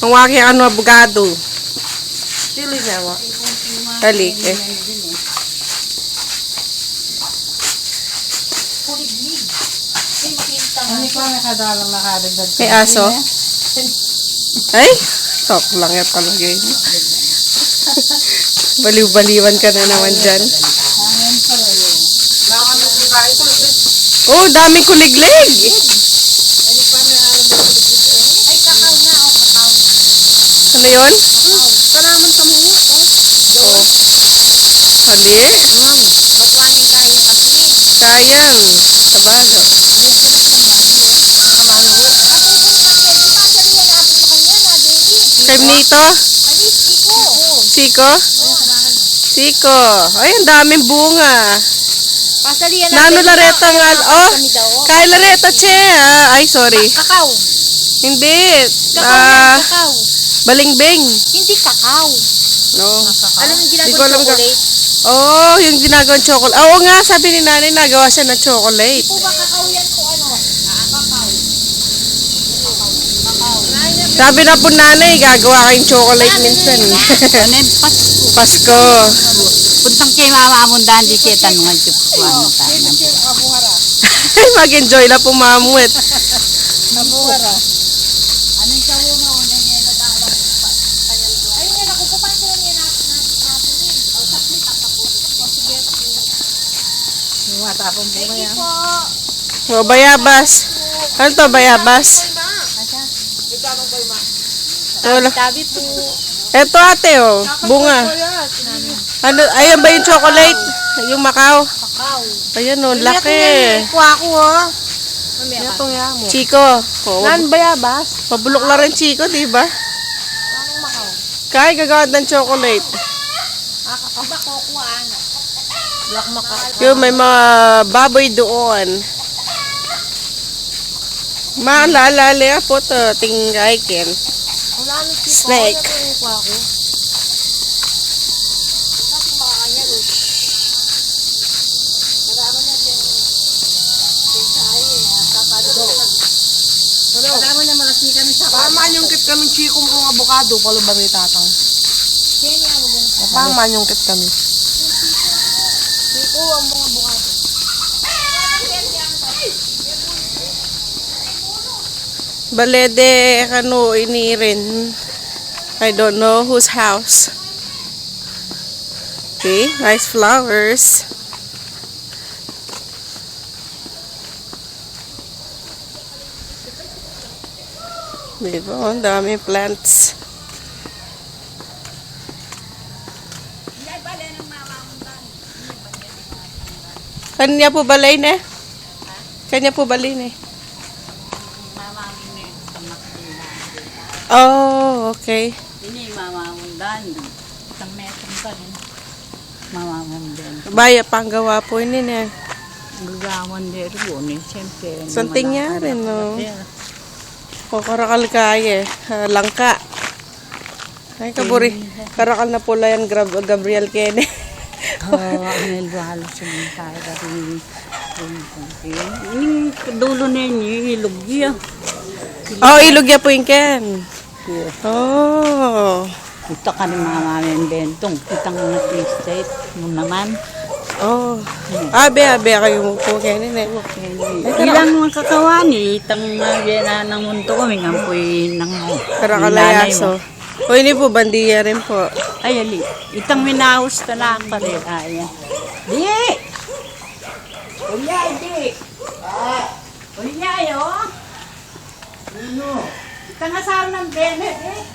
Ang waking ano, abogado. Dili na wa. Dali eh. May aso? Ay? Sok lang yan talaga yun. Baliw-baliwan ka na naman dyan. Oh, daming kuliglig. Ano yun? Kanaman ka mo. Oh. Hali. Sayang. Tabago. Carnito? Siko? Siko. Ay, ang daming bunga. Nano lareta nga. Oh, kay lareta, che. Ay, sorry. Kakao. Hindi. Kakao. Balingbing. Hindi kakao. No. Alam mo yung Di ko alam ginagawa chocolate? Oh, yung ginagawang chocolate. Oo nga, sabi ni nanay, nagawa siya ng chocolate. Po ba kakao yan po ano? Kakao. Sabi na po nanay, gagawa kayong chocolate minsan. Ano yung Pasko? Pasko. Puntang kay mama mo dahil di kita tanungan ko po ano tayo. Mag-enjoy na po mamuit. Nabuhara. Ano yung sawo mo? Ayun yan, ako pupansin lang yan natin eh. O, saklit ako po. O, sige po. Yung matapong po Thank you po. O, bayabas. Ano to, bayabas? Tabi po. Eto ate, oh. Bunga. Ano, ayan ba yung chocolate? Yung Macau? Kakao. Ayan, oh, laki. Kuha ko oh. Itong yamo. Chico. Oh, Nan bayabas? pabulok na rin Chico, di ba? Anong makaw? Kaya gagawin ng chocolate. Kakao ba kukuhaan? Black makaw. Yung may mga baboy doon. Maalala po to, tingaikin. Wala nang siko. Snake. Ano yung kuha ko? Bakit makakanya rin? Nagama na din. Nagama na malaki kami sa Pamanyungkit kami chiko mga abogado, palo ba may tatang? Kenya ang mga Pamanyungkit kami. siko ang mga bukado. Balede, kano, inirin. I don't know whose house. Okay, nice flowers. Diba, ang dami plants. Kanya po balay na? Kanya po balay na? Mama mo na yung tamakila. Oh, okay. Ini mama mo dahil. Isang metong ka rin. Mama mo din. Baya panggawa po yun eh. Gagawan din rin. Siyempre. Santing niya rin, no? O, karakal kaya. Langka. Ay, kaburi. Karakal na pula yan, Gabriel Kene. Ang elbalo sa mga tayo. Yung dulo na yun, yung ilog niya. Oh, ilugya po yung Ken. Oh. Ito ka ni mama yung bentong. Kitang mga estate mo naman. Oh. Abe kayo po Ken. Ilang mga kakawani, itang mga ng mundo ko, may ngampoy ng Karakalayaso. O, ini po, bandiya rin po. Ay, ali. Itang minaus ka lang pa rin. Ayan. Di! Ulyay, di! Ulyay, oh! Itang asawa ng Bennett, eh!